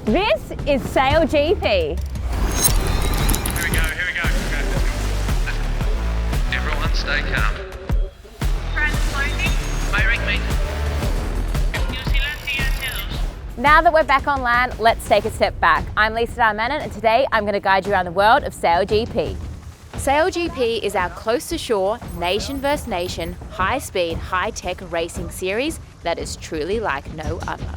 This is SailGP. Here we go. Everyone stay calm. Now that we're back on land, let's take a step back. I'm Lisa Darmanin, and today I'm going to guide you around the world of SailGP. SailGP is our close-to-shore, nation-versus-nation, high-speed, high-tech racing series that is truly like no other.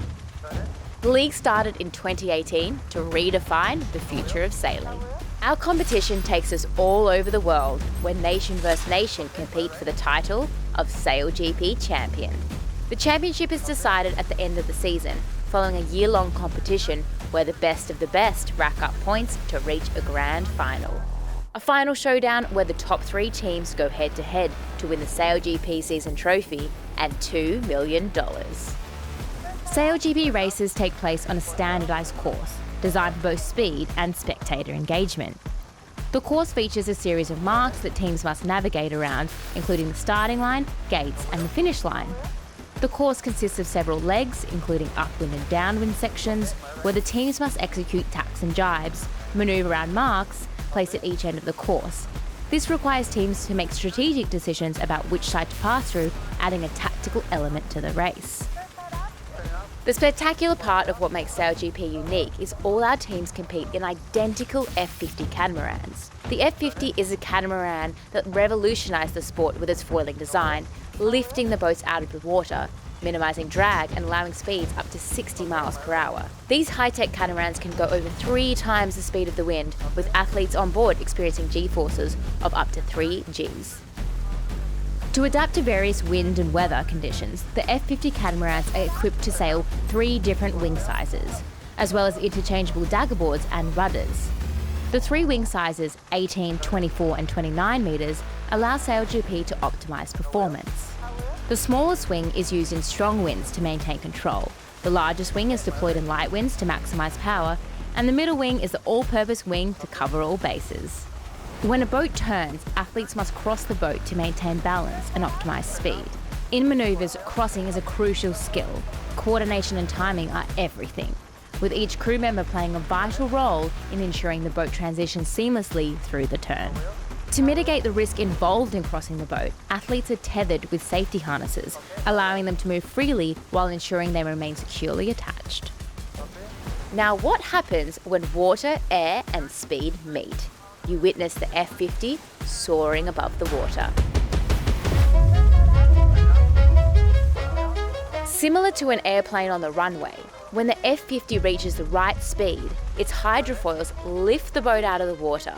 The league started in 2018 to redefine the future of sailing. Our competition takes us all over the world, where nation versus nation compete for the title of SailGP Champion. The championship is decided at the end of the season, following a year-long competition where the best of the best rack up points to reach a grand final. A final showdown where the top 3 teams go head-to-head to win the SailGP season trophy and $2 million. SailGP races take place on a standardised course, designed for both speed and spectator engagement. The course features a series of marks that teams must navigate around, including the starting line, gates, and the finish line. The course consists of several legs, including upwind and downwind sections, where the teams must execute tacks and jibes, manoeuvre around marks placed at each end of the course. This requires teams to make strategic decisions about which side to pass through, adding a tactical element to the race. The spectacular part of what makes SailGP unique is all our teams compete in identical F50 catamarans. The F50 is a catamaran that revolutionised the sport with its foiling design, lifting the boats out of the water, minimising drag and allowing speeds up to 60 miles per hour. These high-tech catamarans can go over 3 times the speed of the wind, with athletes on board experiencing G-forces of up to 3 Gs. To adapt to various wind and weather conditions, the F50 catamarans are equipped to sail 3 different wing sizes, as well as interchangeable dagger boards and rudders. The 3 wing sizes, 18, 24 and 29 metres, allow SailGP to optimise performance. The smallest wing is used in strong winds to maintain control, the largest wing is deployed in light winds to maximise power, and the middle wing is the all-purpose wing to cover all bases. When a boat turns, athletes must cross the boat to maintain balance and optimise speed. In manoeuvres, crossing is a crucial skill. Coordination and timing are everything, with each crew member playing a vital role in ensuring the boat transitions seamlessly through the turn. To mitigate the risk involved in crossing the boat, athletes are tethered with safety harnesses, allowing them to move freely while ensuring they remain securely attached. Now, what happens when water, air and speed meet? You witness the F50 soaring above the water. Similar to an airplane on the runway, when the F50 reaches the right speed, its hydrofoils lift the boat out of the water.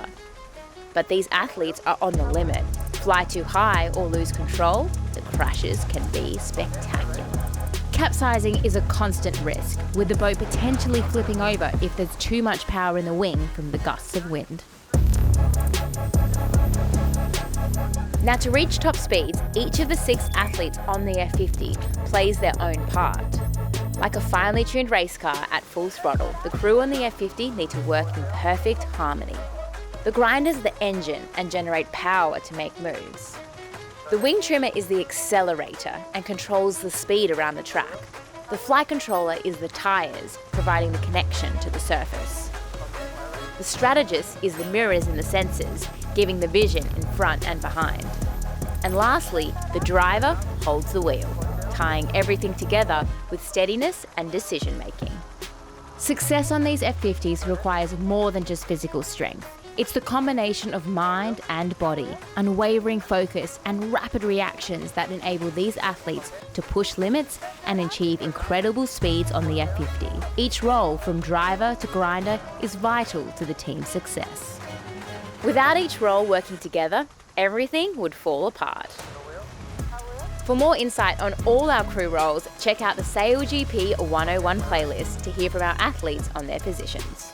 But these athletes are on the limit. Fly too high or lose control, the crashes can be spectacular. Capsizing is a constant risk, with the boat potentially flipping over if there's too much power in the wing from the gusts of wind. Now, to reach top speeds, each of the 6 athletes on the F50 plays their own part. Like a finely tuned race car at full throttle, the crew on the F50 need to work in perfect harmony. The grinders are the engine and generate power to make moves. The wing trimmer is the accelerator and controls the speed around the track. The flight controller is the tyres, providing the connection to the surface. The strategist is the mirrors and the sensors, giving the vision in front and behind. And lastly, the driver holds the wheel, tying everything together with steadiness and decision making. Success on these F50s requires more than just physical strength. It's the combination of mind and body, unwavering focus and rapid reactions that enable these athletes to push limits and achieve incredible speeds on the F50. Each role, from driver to grinder, is vital to the team's success. Without each role working together, everything would fall apart. For more insight on all our crew roles, check out the SailGP 101 playlist to hear from our athletes on their positions.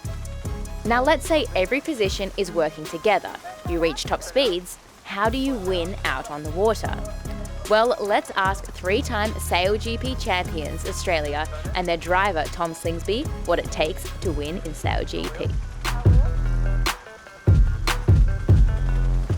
Now, let's say every position is working together. You reach top speeds. How do you win out on the water? Well, let's ask 3-time SailGP champions Australia and their driver Tom Slingsby what it takes to win in SailGP.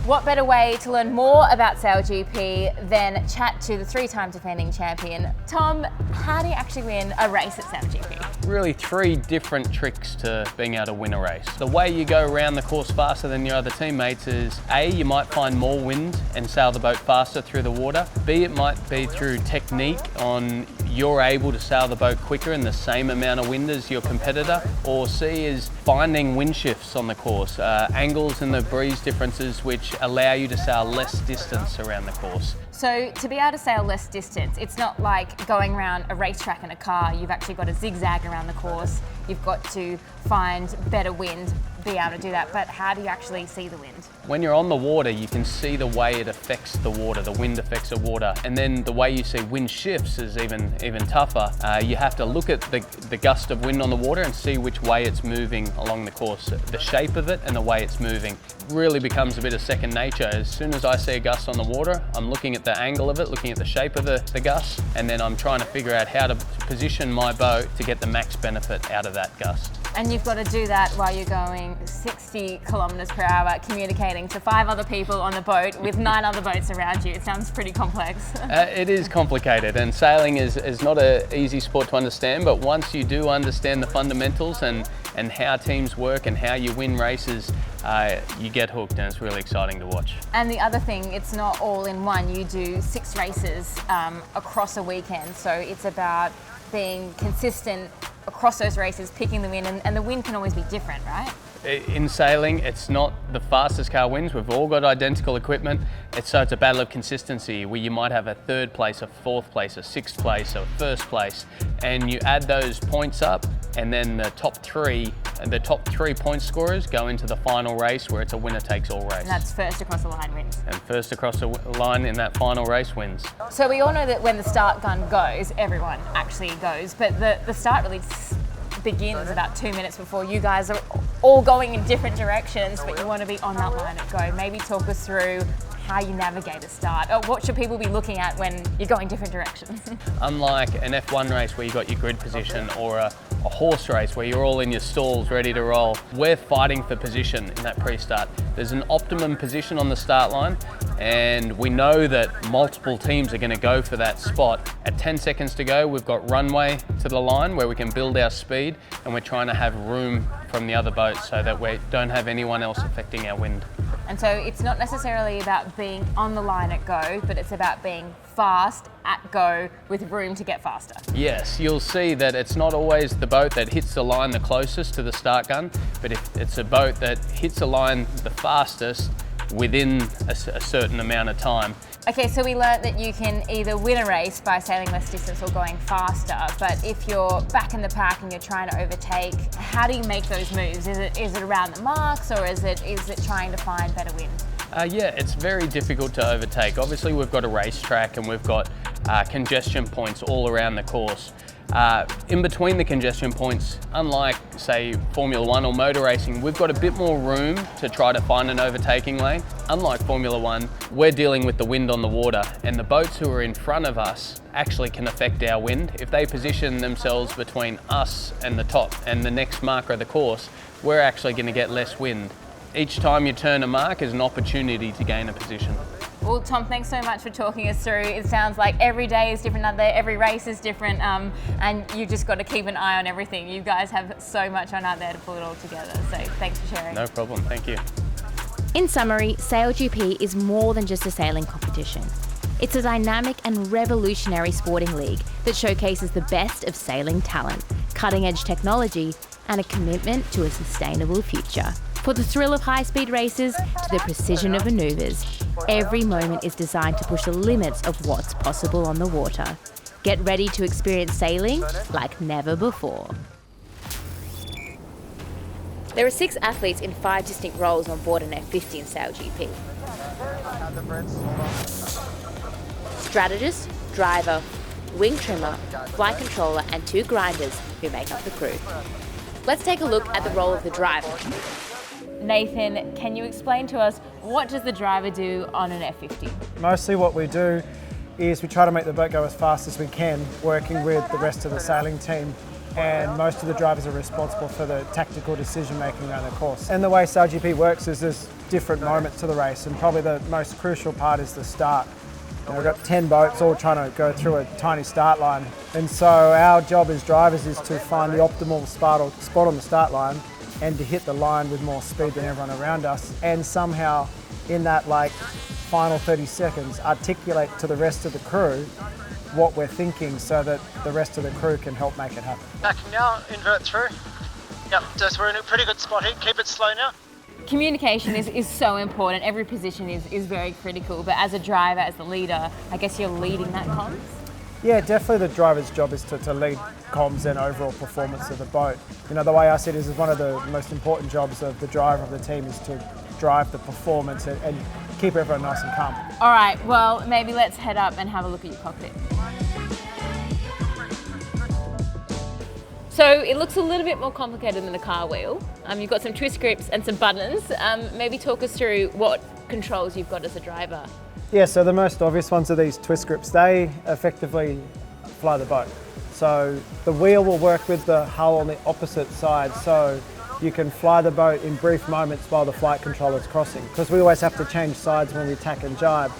What better way to learn more about SailGP than chat to the 3-time defending champion? Tom, how do you actually win a race at SailGP? Really 3 different tricks to being able to win a race. The way you go around the course faster than your other teammates is A, you might find more wind and sail the boat faster through the water. B, it might be through technique on you're able to sail the boat quicker in the same amount of wind as your competitor. Or C is finding wind shifts on the course, angles and the breeze differences which allow you to sail less distance around the course. So to be able to sail less distance, it's not like going around a racetrack in a car. You've actually got to zigzag around the course. You've got to find better wind, be able to do that. But how do you actually see the wind? When you're on the water, you can see the way it affects the water, the wind affects the water. And then the way you see wind shifts is even tougher. You have to look at the gust of wind on the water and see which way it's moving along the course. The shape of it and the way it's moving really becomes a bit of second nature. As soon as I see a gust on the water, I'm looking at the angle of it, looking at the shape of the gust, and then I'm trying to figure out how to position my boat to get the max benefit out of that gust. And you've got to do that while you're going 60 kilometres per hour, communicating to 5 other people on the boat with 9 other boats around you. It sounds pretty complex. It is complicated, and sailing is not an easy sport to understand, but once you do understand the fundamentals and how teams work and how you win races, you get hooked, and it's really exciting to watch. And the other thing, it's not all in one. You do 6 races across a weekend, so it's about being consistent across those races, picking the wind, and the wind can always be different, right? In sailing, it's not the fastest car wins. We've all got identical equipment. So it's a battle of consistency where you might have a 3rd place, a 4th place, a 6th place, a 1st place, and you add those points up, and then the top 3 point scorers go into the final race where it's a winner takes all race. And that's first across the line wins. And first across the line in that final race wins. So we all know that when the start gun goes, everyone actually goes, but the start really begins about 2 minutes before. You guys are all going in different directions, but you want to be on that line at go. Maybe talk us through how you navigate a start. What should people be looking at when you're going different directions? Unlike an F1 race where you got your grid position, or a horse race where you're all in your stalls ready to roll, we're fighting for position in that pre-start. There's an optimum position on the start line, and we know that multiple teams are going to go for that spot. At 10 seconds to go, we've got runway to the line where we can build our speed, and we're trying to have room from the other boats so that we don't have anyone else affecting our wind. And so it's not necessarily about being on the line at go, but it's about being fast at go with room to get faster. Yes, you'll see that it's not always the boat that hits the line the closest to the start gun, but if it's a boat that hits the line the fastest within a certain amount of time. Okay, so we learnt that you can either win a race by sailing less distance or going faster, but if you're back in the pack and you're trying to overtake, how do you make those moves? Is it around the marks, or is it trying to find better wind? Yeah, it's very difficult to overtake. Obviously, we've got a racetrack and we've got congestion points all around the course. In between the congestion points, unlike, say, Formula 1 or motor racing, we've got a bit more room to try to find an overtaking lane. Unlike Formula 1, we're dealing with the wind on the water, and the boats who are in front of us actually can affect our wind. If they position themselves between us and the top and the next marker of the course, we're actually going to get less wind. Each time you turn a mark is an opportunity to gain a position. Well, Tom, thanks so much for talking us through. It sounds like every day is different out there, every race is different, and you just got to keep an eye on everything. You guys have so much on out there to pull it all together, so thanks for sharing. No problem, thank you. In summary, SailGP is more than just a sailing competition. It's a dynamic and revolutionary sporting league that showcases the best of sailing talent, cutting-edge technology, and a commitment to a sustainable future. For the thrill of high-speed races to the precision of manoeuvres, every moment is designed to push the limits of what's possible on the water. Get ready to experience sailing like never before. There are 6 athletes in 5 distinct roles on board an F50 in SailGP. Strategist, driver, wing trimmer, flight controller, and 2 grinders who make up the crew. Let's take a look at the role of the driver. Nathan, can you explain to us, what does the driver do on an F50? Mostly what we do is we try to make the boat go as fast as we can, working with the rest of the sailing team and most of the drivers are responsible for the tactical decision making around the course. And the way SailGP works is there's different moments to the race, and probably the most crucial part is the start. We've got 10 boats all trying to go through a tiny start line, and so our job as drivers is to find the optimal spot on the start line and to hit the line with more speed than everyone around us, and somehow in that final 30 seconds articulate to the rest of the crew what we're thinking so that the rest of the crew can help make it happen. Backing now, invert through. Yep, just we're in a pretty good spot here. Keep it slow now. Communication is so important. Every position is very critical, but as a driver, as the leader, I guess you're leading that comms? Yeah, definitely the driver's job is to lead comms and overall performance of the boat. You know, the way I see it is one of the most important jobs of the driver of the team is to drive the performance and keep everyone nice and calm. All right, well, maybe let's head up and have a look at your cockpit. So it looks a little bit more complicated than a car wheel. You've got some twist grips and some buttons. Maybe talk us through what controls you've got as a driver. Yeah, so the most obvious ones are these twist grips. They effectively fly the boat. So the wheel will work with the hull on the opposite side, so you can fly the boat in brief moments while the flight controller's crossing. Because we always have to change sides when we tack and jibe.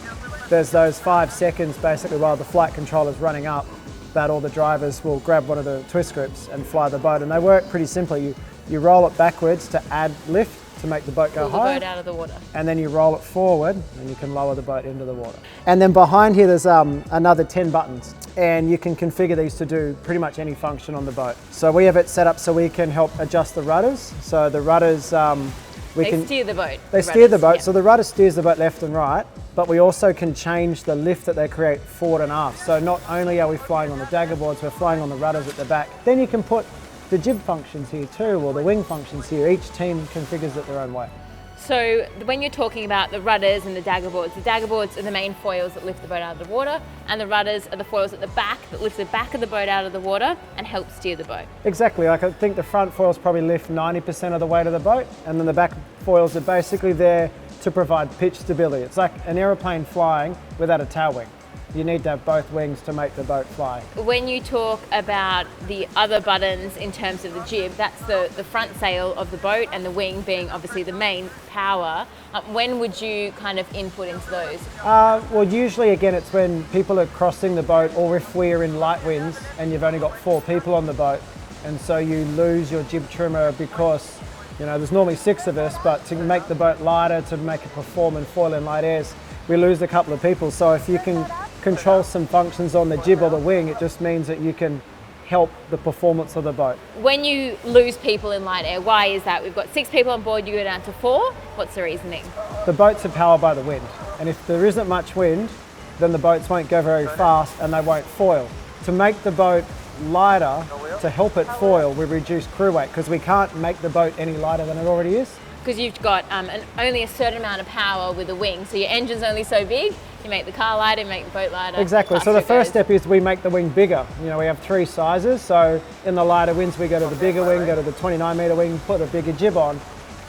There's those 5 seconds basically while the flight controller's running up that all the drivers will grab one of the twist grips and fly the boat. And they work pretty simply. You roll it backwards to add lift to make the boat go high. Pull the boat out of the water. And then you roll it forward and you can lower the boat into the water. And then behind here there's another 10 buttons. And you can configure these to do pretty much any function on the boat. So we have it set up so we can help adjust the rudders. So the rudders, They steer the boat. They steer the boat, yeah. so the rudder steers the boat left and right, but we also can change the lift that they create forward and aft. So not only are we flying on the dagger boards, we're flying on the rudders at the back. Then you can put the jib functions here too, or the wing functions here. Each team configures it their own way. So when you're talking about the rudders and the dagger boards are the main foils that lift the boat out of the water, and the rudders are the foils at the back that lift the back of the boat out of the water and help steer the boat. Exactly, like I think the front foils probably lift 90% of the weight of the boat, and then the back foils are basically there to provide pitch stability. It's like an aeroplane flying without a tail wing. You need to have both wings to make the boat fly. When you talk about the other buttons in terms of the jib, that's the front sail of the boat, and the wing being obviously the main power. When would you kind of input into those? Well, usually again it's when people are crossing the boat, or if we're in light winds and you've only got 4 people on the boat, and so you lose your jib trimmer because there's normally 6 of us, but to make the boat lighter, to make it perform and foil in light airs, we lose a couple of people. So if you can control some functions on the jib or the wing, it just means that you can help the performance of the boat. When you lose people in light air, why is that? We've got 6 people on board, you go down to 4. What's the reasoning? The boats are powered by the wind, and if there isn't much wind, then the boats won't go very fast and they won't foil. To make the boat lighter, to help it foil, we reduce crew weight because we can't make the boat any lighter than it already is. Because you've got only a certain amount of power with the wing, so your engine's only so big, you make the car lighter, you make the boat lighter. Exactly, so the first step is we make the wing bigger. We have 3 sizes, so in the lighter winds we go to the bigger wing, go to the 29 metre wing, put a bigger jib on.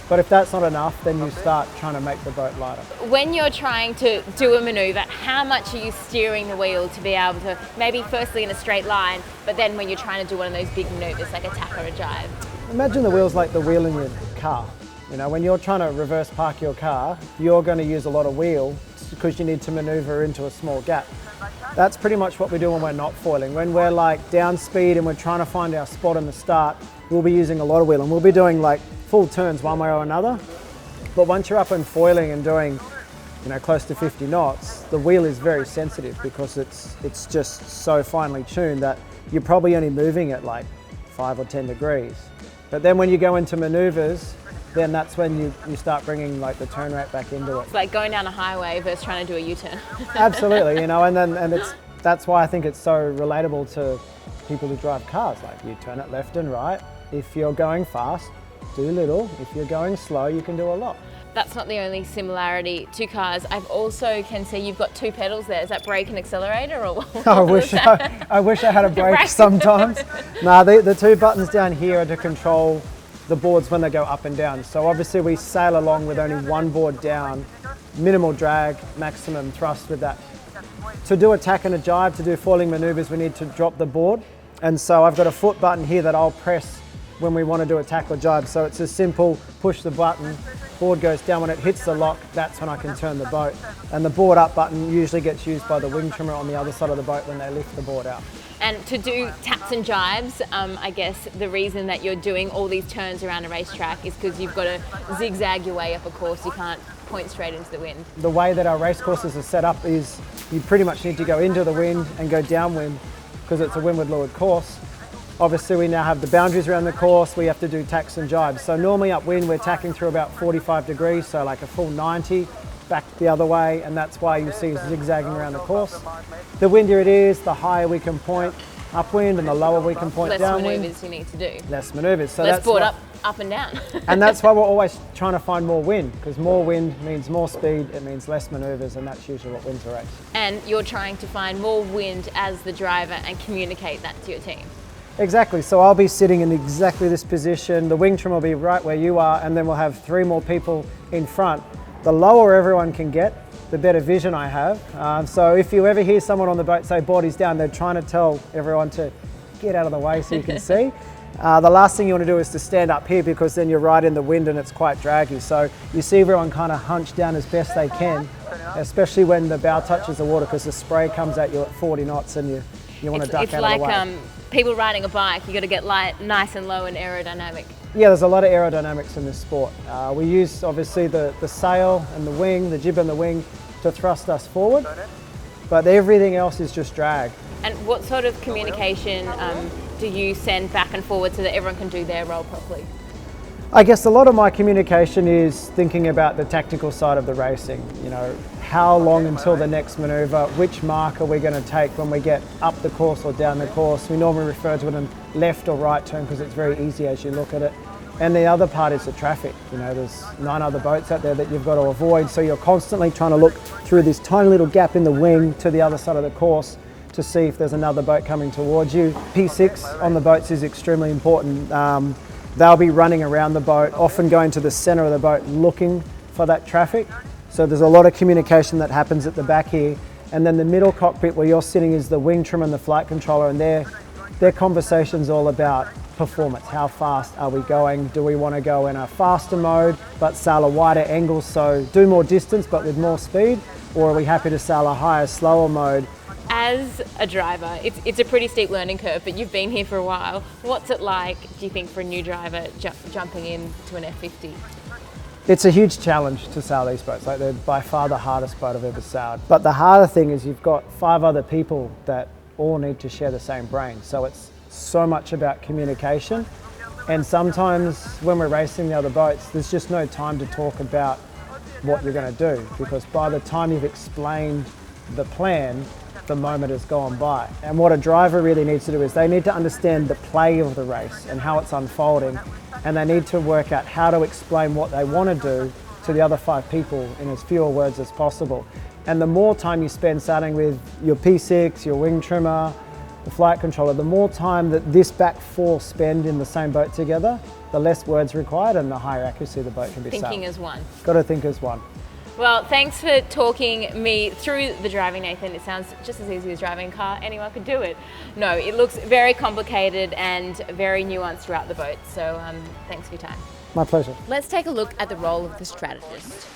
But if that's not enough, then you start trying to make the boat lighter. When you're trying to do a manoeuvre, how much are you steering the wheel to be able to, maybe firstly in a straight line, but then when you're trying to do one of those big manoeuvres like a tack or a jibe? Imagine the wheel's like the wheel in your car. When you're trying to reverse park your car, you're going to use a lot of wheel because you need to manoeuvre into a small gap. That's pretty much what we do when we're not foiling. When we're like down speed and we're trying to find our spot in the start, we'll be using a lot of wheel, and we'll be doing like full turns one way or another. But once you're up and foiling and doing close to 50 knots, the wheel is very sensitive because it's just so finely tuned that you're probably only moving at like 5 or 10 degrees. But then when you go into manoeuvres, then that's when you start bringing like the turn rate back into it. It's like going down a highway versus trying to do a U-turn. Absolutely, that's why I think it's so relatable to people who drive cars. Like you turn it left and right. If you're going fast, do little. If you're going slow, you can do a lot. That's not the only similarity to cars. I've also can see you've got 2 pedals there. Is that brake and accelerator, or what? I wish I had a brake sometimes. No, the 2 buttons down here are to control the boards when they go up and down. So obviously we sail along with only 1 board down, minimal drag, maximum thrust with that. To do a tack and a jibe, to do foiling manoeuvres, we need to drop the board And so I've got a foot button here that I'll press when we want to do a tackle jibe. So it's a simple push the button, board goes down. When it hits the lock, that's when I can turn the boat. And the board up button usually gets used by the wing trimmer on the other side of the boat when they lift the board out. And to do taps and jibes, I guess the reason that you're doing all these turns around a racetrack is because you've got to zigzag your way up a course. You can't point straight into the wind. The way that our race courses are set up is you pretty much need to go into the wind and go downwind because it's a windward leeward course. Obviously we now have the boundaries around the course, we have to do tacks and jibes. So normally upwind we're tacking through about 45 degrees, so like a full 90, back the other way, and that's why you see zigzagging around the course. The windier it is, the higher we can point upwind and the lower we can point downwind. Less manoeuvres you need to do. Less manoeuvres. So less that's board up and down. And that's why we're always trying to find more wind, because more wind means more speed, it means less manoeuvres, and that's usually what wins a race. And you're trying to find more wind as the driver and communicate that to your team. Exactly, so I'll be sitting in exactly this position, the wing trim will be right where you are, and then we'll have 3 more people in front. The lower everyone can get, the better vision I have. So if you ever hear someone on the boat say body's down, they're trying to tell everyone to get out of the way so you can see. The last thing you want to do is to stand up here because then you're right in the wind and it's quite draggy. So you see everyone kind of hunched down as best they can, especially when the bow touches the water because the spray comes at you at 40 knots and you want to duck out of the way. It's like people riding a bike, you got to get nice and low and aerodynamic. Yeah, there's a lot of aerodynamics in this sport. We use obviously the sail and the wing, the jib and the wing to thrust us forward, but everything else is just drag. And what sort of communication do you send back and forward so that everyone can do their role properly? I guess a lot of my communication is thinking about the tactical side of the racing. You know, how long until the next manoeuvre, which mark are we going to take when we get up the course or down the course. We normally refer to it in left or right turn because it's very easy as you look at it. And the other part is the traffic. You know, there's 9 other boats out there that you've got to avoid, so you're constantly trying to look through this tiny little gap in the wing to the other side of the course to see if there's another boat coming towards you. P6 on the boats is extremely important. They'll be running around the boat, often going to the center of the boat looking for that traffic. So there's a lot of communication that happens at the back here. And then the middle cockpit where you're sitting is the wing trim and the flight controller, and their conversation's all about performance. How fast are we going? Do we want to go in a faster mode but sail a wider angle, so do more distance but with more speed? Or are we happy to sail a higher, slower mode? As a driver, it's a pretty steep learning curve, but you've been here for a while. What's it like, do you think, for a new driver jumping into an F50? It's a huge challenge to sail these boats. Like, they're by far the hardest boat I've ever sailed. But the harder thing is you've got 5 other people that all need to share the same brain. So it's so much about communication. And sometimes when we're racing the other boats, there's just no time to talk about what you're going to do, because by the time you've explained the plan, the moment has gone by. And what a driver really needs to do is they need to understand the play of the race and how it's unfolding, and they need to work out how to explain what they want to do to the other 5 people in as fewer words as possible. And the more time you spend sailing with your P6, your wing trimmer, the flight controller, the more time that this back 4 spend in the same boat together, the less words required and the higher accuracy the boat can be sailed. Thinking as one. Got to think as one. Well, thanks for talking me through the driving, Nathan. It sounds just as easy as driving a car. Anyone could do it. No, it looks very complicated and very nuanced throughout the boat. So thanks for your time. My pleasure. Let's take a look at the role of the strategist.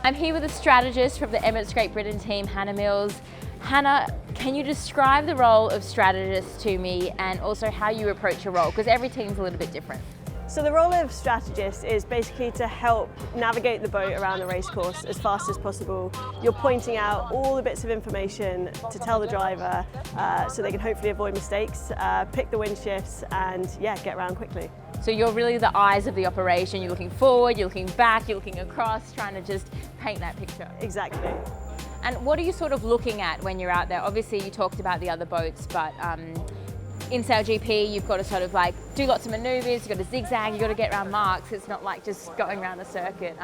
I'm here with a strategist from the Emirates Great Britain team, Hannah Mills. Hannah, can you describe the role of strategist to me and also how you approach your role? Because every team's a little bit different. So the role of strategist is basically to help navigate the boat around the racecourse as fast as possible. You're pointing out all the bits of information to tell the driver so they can hopefully avoid mistakes, pick the wind shifts and get around quickly. So you're really the eyes of the operation. You're looking forward, you're looking back, you're looking across, trying to just paint that picture. Exactly. And what are you sort of looking at when you're out there? Obviously you talked about the other boats, but in SailGP, you've got to sort of like do lots of maneuvers, you've got to zigzag, you've got to get around marks. It's not like just going around the circuit.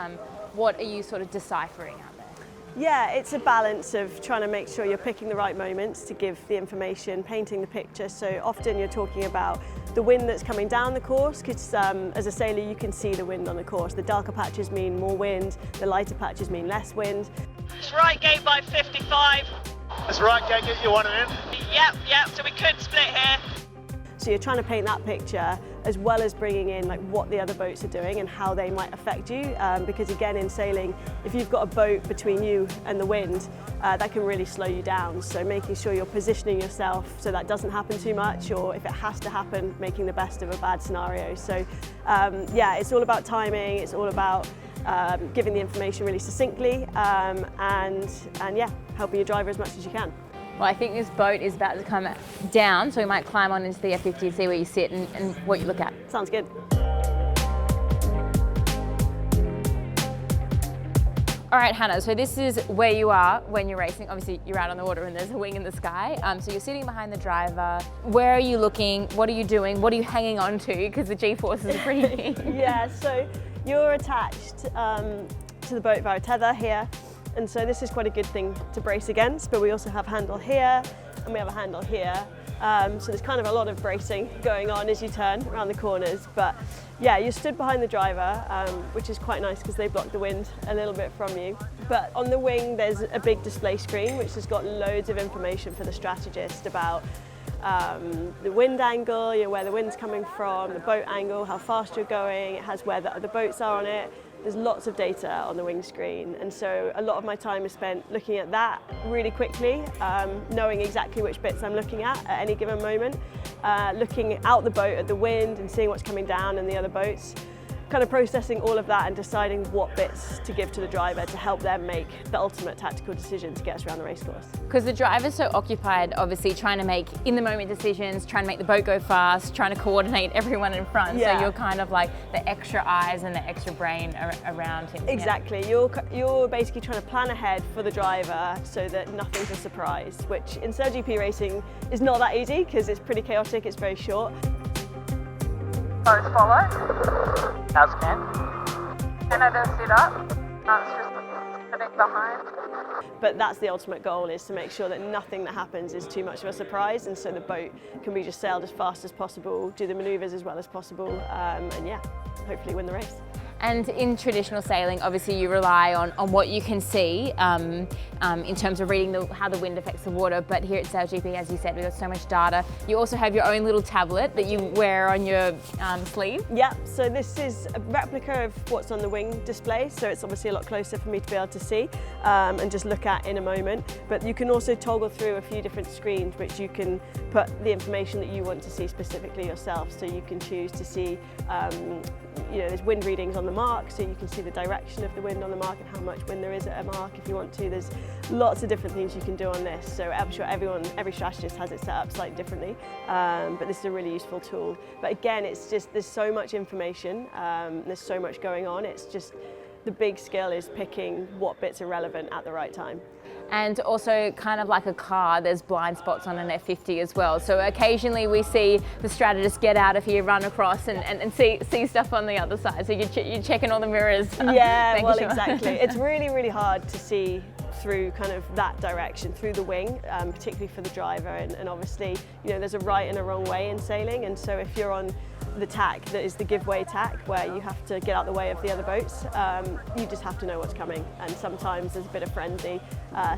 What are you sort of deciphering out there? Yeah, it's a balance of trying to make sure you're picking the right moments to give the information, painting the picture. So often you're talking about the wind that's coming down the course, because as a sailor you can see the wind on the course. The darker patches mean more wind, the lighter patches mean less wind. It's right gate by 55. It's right gate, you want it in? Yep, so we could split here. So you're trying to paint that picture as well as bringing in like what the other boats are doing and how they might affect you. Because again, in sailing, if you've got a boat between you and the wind, that can really slow you down. So making sure you're positioning yourself so that doesn't happen too much, or if it has to happen, making the best of a bad scenario. So yeah, it's all about timing. It's all about giving the information really succinctly and yeah, helping your driver as much as you can. Well, I think this boat is about to come down, so we might climb on into the F50 and see where you sit and what you look at. Sounds good. All right, Hannah, so this is where you are when you're racing. Obviously, you're out on the water and there's a wing in the sky. So you're sitting behind the driver. Where are you looking? What are you doing? What are you hanging on to? Because the G-forces are pretty big. Yeah, so you're attached to the boat via tether here. And so this is quite a good thing to brace against, but we also have a handle here and we have a handle here. So there's kind of a lot of bracing going on as you turn around the corners. But yeah, you're stood behind the driver, which is quite nice because they block the wind a little bit from you. But on the wing, there's a big display screen, which has got loads of information for the strategist about the wind angle, where the wind's coming from, the boat angle, how fast you're going. It has where the other boats are on it. There's lots of data on the wing screen, and so a lot of my time is spent looking at that really quickly, knowing exactly which bits I'm looking at any given moment, looking out the boat at the wind and seeing what's coming down and the other boats, kind of processing all of that and deciding what bits to give to the driver to help them make the ultimate tactical decision to get us around the race course. Because the driver's so occupied, obviously, trying to make in-the-moment decisions, trying to make the boat go fast, trying to coordinate everyone in front. Yeah. So you're kind of like the extra eyes and the extra brain around him. Exactly. Yeah. You're basically trying to plan ahead for the driver so that nothing's a surprise, which in SailGP racing is not that easy because it's pretty chaotic, it's very short. Both follow. As can. Then I just sit up. It's just sitting behind. But that's the ultimate goal, is to make sure that nothing that happens is too much of a surprise, and so the boat can be just sailed as fast as possible, do the manoeuvres as well as possible, and yeah, hopefully win the race. And in traditional sailing, obviously you rely on what you can see in terms of reading how the wind affects the water. But here at SailGP, as you said, we've got so much data. You also have your own little tablet that you wear on your sleeve. Yeah, so this is a replica of what's on the wing display. So it's obviously a lot closer for me to be able to see and just look at in a moment. But you can also toggle through a few different screens, which you can put the information that you want to see specifically yourself. So you can choose to see there's wind readings on the mark, so you can see the direction of the wind on the mark and how much wind there is at a mark if you want to. There's lots of different things you can do on this, so I'm sure every strategist has it set up slightly differently, but this is a really useful tool. But again, it's just, there's so much information, there's so much going on, it's just the big skill is picking what bits are relevant at the right time. And also, kind of like a car, there's blind spots on an F50 as well. So occasionally we see the strategist get out of here, run across and see stuff on the other side. So you're checking all the mirrors. Yeah, well, exactly. It's really, really hard to see through kind of that direction, through the wing, particularly for the driver. And obviously, there's a right and a wrong way in sailing. And so if you're on the tack that is the giveaway tack, where you have to get out the way of the other boats, you just have to know what's coming, and sometimes there's a bit of frenzy,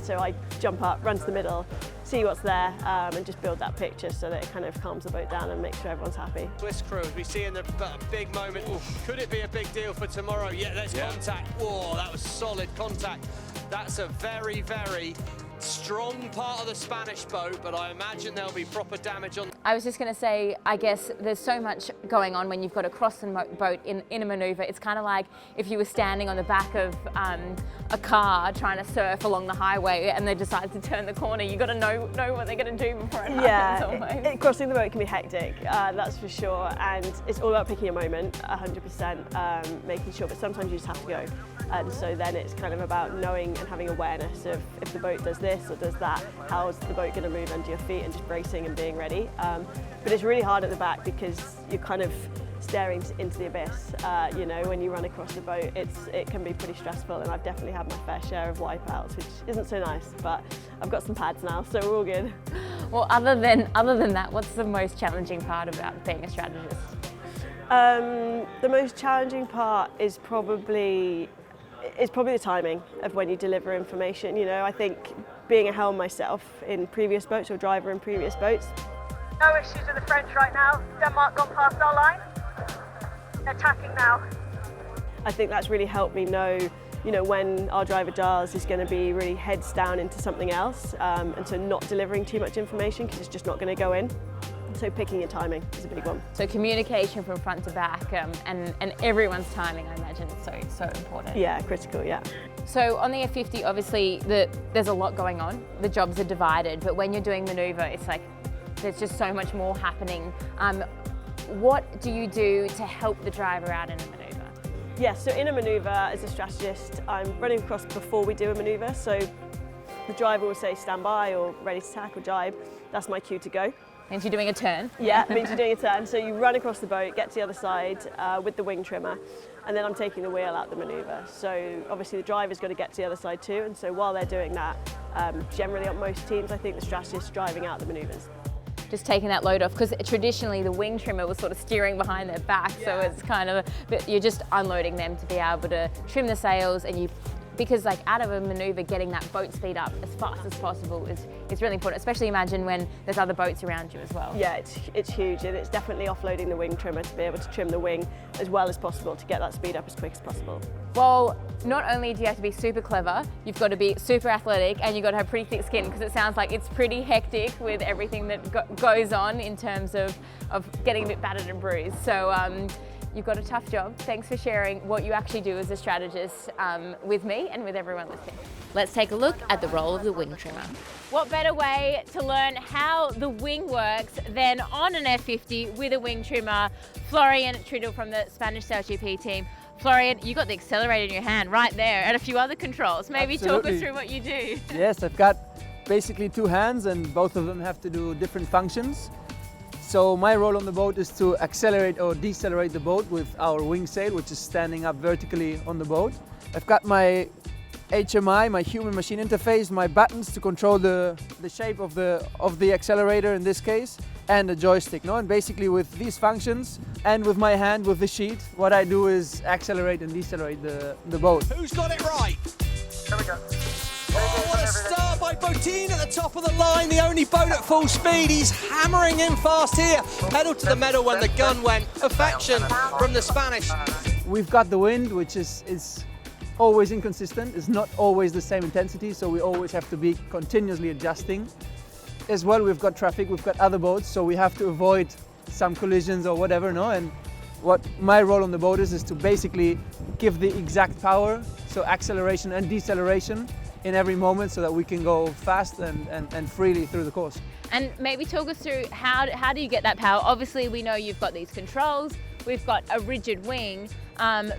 so I jump up, run to the middle, see what's there, and just build that picture so that it kind of calms the boat down and makes sure everyone's happy. Swiss crew, as we see in the big moment. Could it be a big deal for tomorrow? Yeah, there's contact. Whoa, that was solid contact. That's a very, very strong part of the Spanish boat, but I imagine there'll be proper damage on. I was just going to say, I guess there's so much going on when you've got to cross the boat in a manoeuvre. It's kind of like if you were standing on the back of a car trying to surf along the highway and they decide to turn the corner. You've got to know what they're going to do before it happens. Yeah, crossing the boat can be hectic, that's for sure, and it's all about picking a moment, 100%, making sure, but sometimes you just have to go. And so then it's kind of about knowing and having awareness of if the boat does this or does that, how's the boat going to move under your feet, and just bracing and being ready. But it's really hard at the back because you're kind of staring into the abyss. When you run across the boat, it can be pretty stressful, and I've definitely had my fair share of wipeouts, which isn't so nice, but I've got some pads now, so we're all good. Well, other than that, what's the most challenging part about being a strategist? The most challenging part is probably the timing of when you deliver information. I think being a helm myself in previous boats, or driver in previous boats, No issues with the French right now. Denmark gone past our line. Attacking now. I think that's really helped me know, when our driver Giles is going to be really heads down into something else, and so not delivering too much information because it's just not going to go in. So picking your timing is a big one. So communication from front to back, and everyone's timing, I imagine, is so important. Yeah, critical, yeah. So on the F50, obviously there's a lot going on. The jobs are divided, but when you're doing manoeuvre, it's like there's just so much more happening. What do you do to help the driver out in a manoeuvre? Yeah, so in a manoeuvre, as a strategist, I'm running across before we do a manoeuvre. So the driver will say stand by or ready to tack or jibe. That's my cue to go. Means you're doing a turn. Yeah, it means you're doing a turn. So you run across the boat, get to the other side with the wing trimmer, and then I'm taking the wheel out the manoeuvre. So obviously the driver's got to get to the other side too, and so while they're doing that, generally on most teams, I think the strategist's driving out the manoeuvres. Just taking that load off, because traditionally the wing trimmer was sort of steering behind their back, so it's kind of, but you're just unloading them to be able to trim the sails, and because like out of a manoeuvre, getting that boat speed up as fast as possible is really important, especially imagine when there's other boats around you as well. Yeah, it's huge, and it's definitely offloading the wing trimmer to be able to trim the wing as well as possible to get that speed up as quick as possible. Well, not only do you have to be super clever, you've got to be super athletic, and you've got to have pretty thick skin, because it sounds like it's pretty hectic with everything that goes on in terms of getting a bit battered and bruised. So you've got a tough job. Thanks for sharing what you actually do as a strategist with me and with everyone listening. Let's take a look at the role of the wing trimmer. What better way to learn how the wing works than on an F50 with a wing trimmer? Florian Triddle from the Spanish SailGP team. Florian, you got the accelerator in your hand right there and a few other controls. Maybe Absolutely. Talk us through what you do. Yes, I've got basically two hands and both of them have to do different functions. So my role on the boat is to accelerate or decelerate the boat with our wing sail, which is standing up vertically on the boat. I've got my HMI, my human machine interface, my buttons to control the shape of the accelerator in this case, and a joystick. No? And basically with these functions and with my hand with the sheet, what I do is accelerate and decelerate the boat. Who's got it right? Here we go. Oh, what a start by Botin at the top of the line, the only boat at full speed. He's hammering in fast here. Pedal to the metal when the gun went. Perfection from the Spanish. We've got the wind, which is always inconsistent. It's not always the same intensity, so we always have to be continuously adjusting. As well, we've got traffic, we've got other boats, so we have to avoid some collisions or whatever, no? And what my role on the boat is to basically give the exact power, so acceleration and deceleration in every moment, so that we can go fast and freely through the course. And maybe talk us through how do you get that power? Obviously, we know you've got these controls, we've got a rigid wing,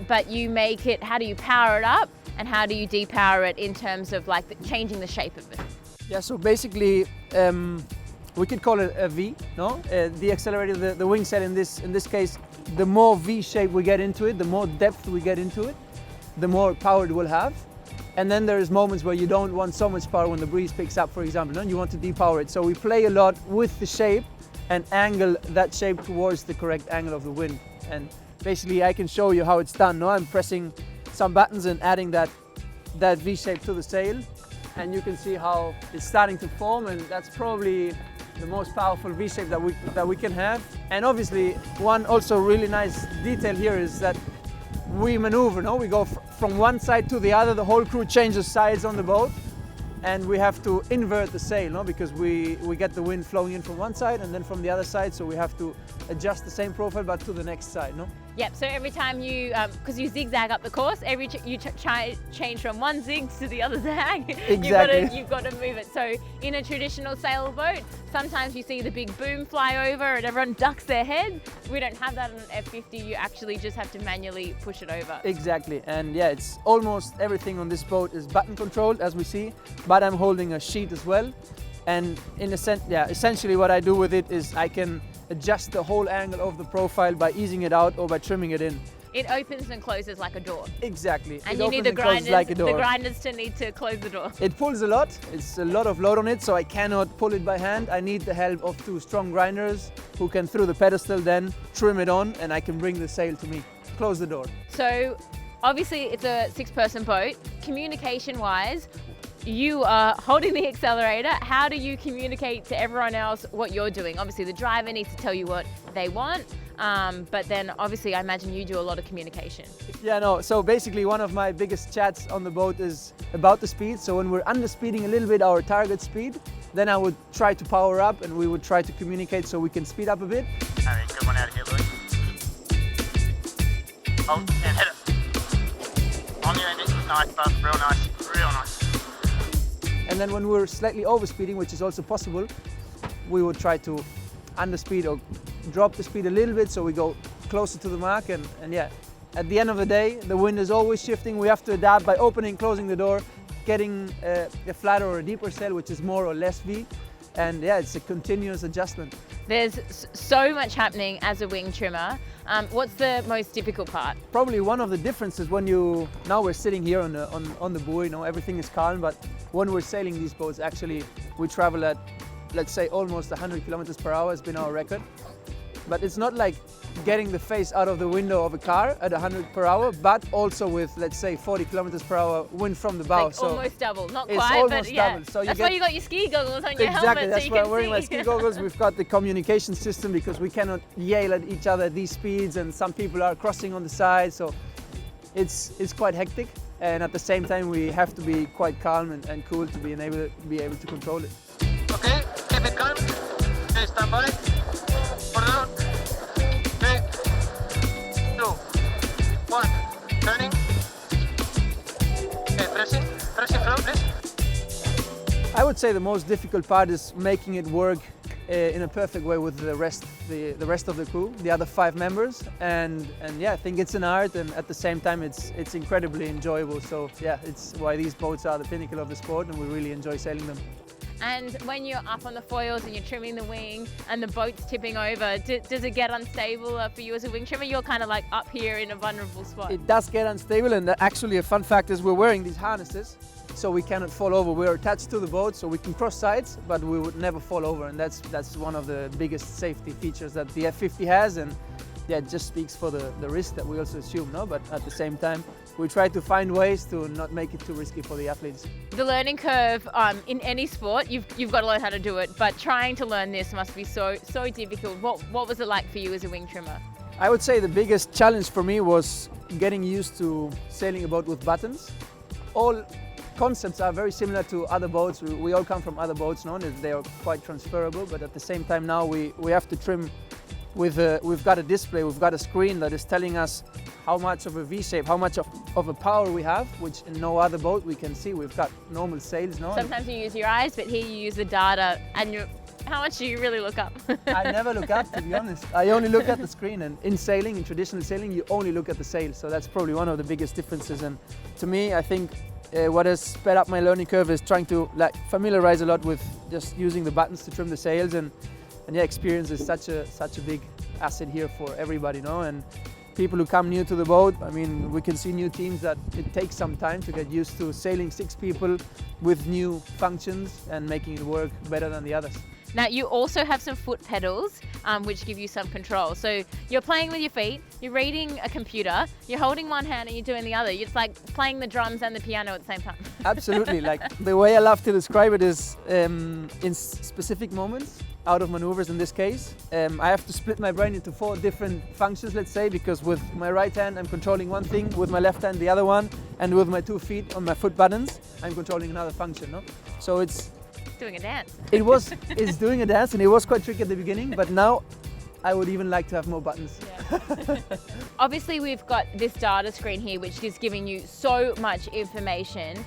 but you make it, how do you power it up and how do you depower it in terms of like changing the shape of it? Yeah, so basically we could call it a V, no? The accelerator, the wing sail in this case, the more V shape we get into it, the more depth we get into it, the more power it will have. And then there's moments where you don't want so much power when the breeze picks up, for example, and you want to depower it. So we play a lot with the shape and angle that shape towards the correct angle of the wind. And basically I can show you how it's done. No? I'm pressing some buttons and adding that V shape to the sail. And you can see how it's starting to form, and that's probably the most powerful V shape that we can have. And obviously one also really nice detail here is that we maneuver, no? We go from one side to the other, the whole crew changes sides on the boat, and we have to invert the sail, no? Because we get the wind flowing in from one side and then from the other side, so we have to adjust the same profile but to the next side, no? Yep, so every time you, because you zigzag up the course, you change from one zig to the other zag. Exactly. You've got to move it. So in a traditional sailboat, sometimes you see the big boom fly over and everyone ducks their head. We don't have that on an F50, you actually just have to manually push it over. Exactly, and yeah, it's almost everything on this boat is button controlled, as we see, but I'm holding a sheet as well. And in a sense, yeah, essentially what I do with it is I can adjust the whole angle of the profile by easing it out or by trimming it in. It opens and closes like a door. Exactly. And it you need the grinders, like a door. the grinders to need to close the door. It pulls a lot. It's a lot of load on it, so I cannot pull it by hand. I need the help of two strong grinders who can, through the pedestal, then trim it on, and I can bring the sail to me. Close the door. So obviously it's a 6-person boat. Communication-wise, you are holding the accelerator. How do you communicate to everyone else what you're doing? Obviously the driver needs to tell you what they want, but then obviously I imagine you do a lot of communication. Yeah, no, so basically one of my biggest chats on the boat is about the speed. So when we're underspeeding a little bit our target speed, then I would try to power up and we would try to communicate so we can speed up a bit. All right, good one out of here, Louis. Hold and hit it. On your engine. Nice, bud. Real nice. Real nice. And then when we're slightly overspeeding, which is also possible, we would try to underspeed or drop the speed a little bit so we go closer to the mark. And yeah, at the end of the day, the wind is always shifting. We have to adapt by opening, closing the door, getting a flatter or a deeper sail, which is more or less V. And yeah, it's a continuous adjustment. There's so much happening as a wing trimmer. What's the most difficult part? Probably one of the differences when now we're sitting here on the buoy, you know, everything is calm, but when we're sailing these boats, actually we travel at, let's say, almost 100 kilometers per hour has been our record. But it's not like getting the face out of the window of a car at 100 per hour, but also with, let's say, 40 kilometers per hour wind from the bow. Like so almost double, not it's quite, almost but yeah. double. So that's why you got your ski goggles on your helmet. Exactly, that's so you why I'm can wearing see. my ski goggles. We've got the communication system because we cannot yell at each other at these speeds, and some people are crossing on the side, so it's quite hectic. And at the same time, we have to be quite calm and cool to be able to control it. Okay, keep it calm. Okay, stand by. Put it out. 3, 2, 1. Turning. Okay, pressing through, please. I would say the most difficult part is making it work in a perfect way with the rest of the crew, the other 5 members, and yeah, I think it's an art, and at the same time it's incredibly enjoyable. So yeah, it's why these boats are the pinnacle of the sport, and we really enjoy sailing them. And when you're up on the foils and you're trimming the wing and the boat's tipping over, does it get unstable for you as a wing trimmer? You're kind of like up here in a vulnerable spot. It does get unstable, and actually a fun fact is we're wearing these harnesses so we cannot fall over. We're attached to the boat so we can cross sides, but we would never fall over, and that's one of the biggest safety features that the F50 has. And yeah, it just speaks for the risk that we also assume, no? But at the same time, we try to find ways to not make it too risky for the athletes. The learning curve in any sport, you've got to learn how to do it, but trying to learn this must be so difficult. What was it like for you as a wing trimmer? I would say the biggest challenge for me was getting used to sailing a boat with buttons. All concepts are very similar to other boats. We all come from other boats, no? They are quite transferable, but at the same time now we have to trim we've got a display, we've got a screen that is telling us how much of a V-shape, how much of a power we have, which in no other boat we can see. We've got normal sails, no? Sometimes you use your eyes, but here you use the data, and how much do you really look up? I never look up, to be honest. I only look at the screen, and in sailing, in traditional sailing, you only look at the sail. So that's probably one of the biggest differences. And to me, I think what has sped up my learning curve is trying to familiarize a lot with just using the buttons to trim the sails, and yeah, experience is such a big asset here for everybody, no? And people who come new to the boat, I mean, we can see new teams that it takes some time to get used to sailing 6 people with new functions and making it work better than the others. Now you also have some foot pedals which give you some control. So you're playing with your feet, you're reading a computer, you're holding one hand and you're doing the other. It's like playing the drums and the piano at the same time. Absolutely. Like the way I love to describe it is in specific moments, out of maneuvers in this case, I have to split my brain into 4 different functions, let's say, because with my right hand I'm controlling one thing, with my left hand the other one, and with my 2 feet on my foot buttons I'm controlling another function, no? So it's doing a dance. It's doing a dance, and it was quite tricky at the beginning, but now I would even like to have more buttons. Yeah. Obviously we've got this data screen here which is giving you so much information.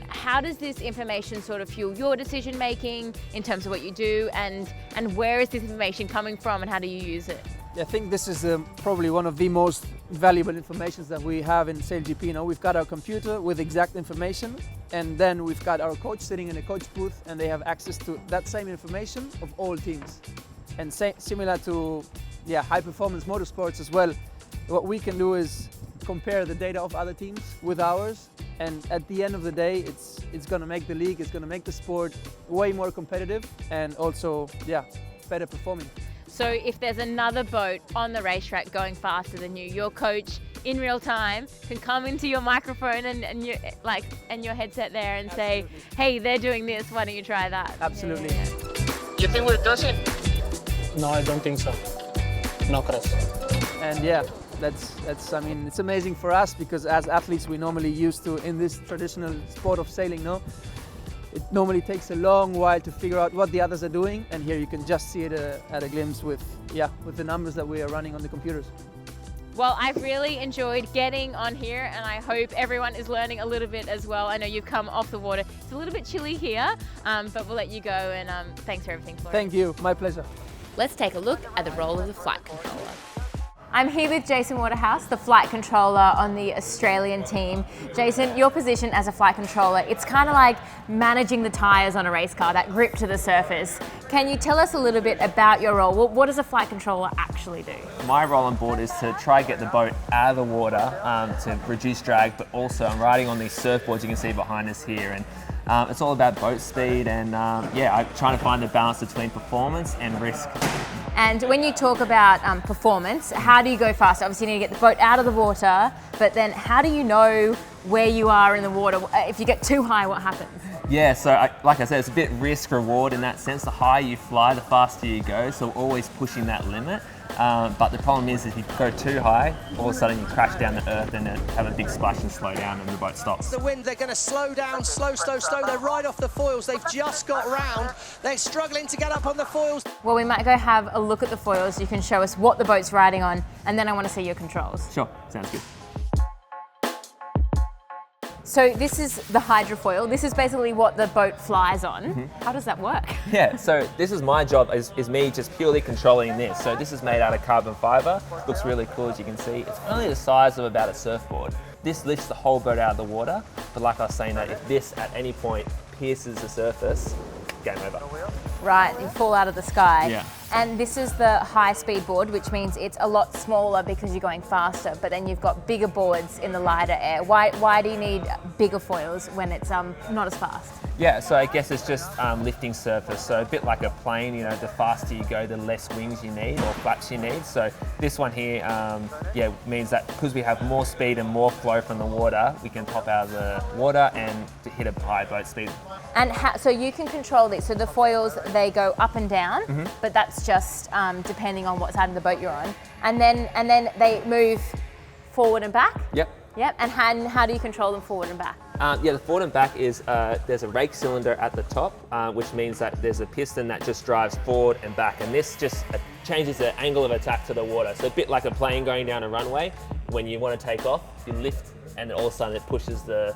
How does this information sort of fuel your decision making in terms of what you do, and where is this information coming from and how do you use it? I think this is probably one of the most valuable informations that we have in SailGP. You know, we've got our computer with exact information, and then we've got our coach sitting in a coach booth, and they have access to that same information of all teams. And similar to high performance motorsports as well, what we can do is compare the data of other teams with ours, and at the end of the day it's going to make the league, it's going to make the sport way more competitive and also better performing. So if there's another boat on the racetrack going faster than you, your coach in real time can come into your microphone and your headset there and say, hey, they're doing this, why don't you try that? Absolutely. Yeah. You think we're dosing? No, I don't think so. No crash. And yeah, that's I mean, it's amazing for us because as athletes we're normally used to in this traditional sport of sailing, no? It normally takes a long while to figure out what the others are doing, and here you can just see it at a glimpse with the numbers that we are running on the computers. Well, I've really enjoyed getting on here, and I hope everyone is learning a little bit as well. I know you've come off the water. It's a little bit chilly here, but we'll let you go, and thanks for everything, Flora. Thank you, my pleasure. Let's take a look at the role of the flight controller. I'm here with Jason Waterhouse, the flight controller on the Australian team. Jason, your position as a flight controller, it's kind of like managing the tyres on a race car, that grip to the surface. Can you tell us a little bit about your role? What does a flight controller actually do? My role on board is to try to get the boat out of the water to reduce drag, but also I'm riding on these surfboards you can see behind us here. And it's all about boat speed and I'm trying to find the balance between performance and risk. And when you talk about performance, how do you go faster? Obviously you need to get the boat out of the water, but then how do you know where you are in the water? If you get too high, what happens? Yeah, so like I said, it's a bit risk reward in that sense. The higher you fly, the faster you go, so always pushing that limit. But the problem is if you go too high, all of a sudden you crash down to earth and have a big splash and slow down and the boat stops. The wind, they're going to slow down, slow. They're right off the foils. They've just got round. They're struggling to get up on the foils. Well, we might go have a look at the foils. You can show us what the boat's riding on, and then I want to see your controls. Sure, sounds good. So this is the hydrofoil. This is basically what the boat flies on. Mm-hmm. How does that work? Yeah, so this is my job, is me just purely controlling this. So this is made out of carbon fiber. Looks really cool, as you can see. It's only the size of about a surfboard. This lifts the whole boat out of the water. But like I was saying, that if this at any point pierces the surface, game over. Right, you fall out of the sky. Yeah. And this is the high-speed board, which means it's a lot smaller because you're going faster, but then you've got bigger boards in the lighter air. Why do you need bigger foils when it's not as fast? Yeah, so I guess it's just lifting surface. So a bit like a plane, you know, the faster you go, the less wings you need or flaps you need. So this one here, means that because we have more speed and more flow from the water, we can pop out of the water and to hit a high boat speed. And so you can control these. So the foils, they go up and down, but that's just depending on what side of the boat you're on. And then they move forward and back? Yep. Yep, and how do you control them forward and back? The forward and back is, there's a rake cylinder at the top, which means that there's a piston that just drives forward and back. And this just changes the angle of attack to the water. So a bit like a plane going down a runway. When you want to take off, you lift and then all of a sudden it pushes the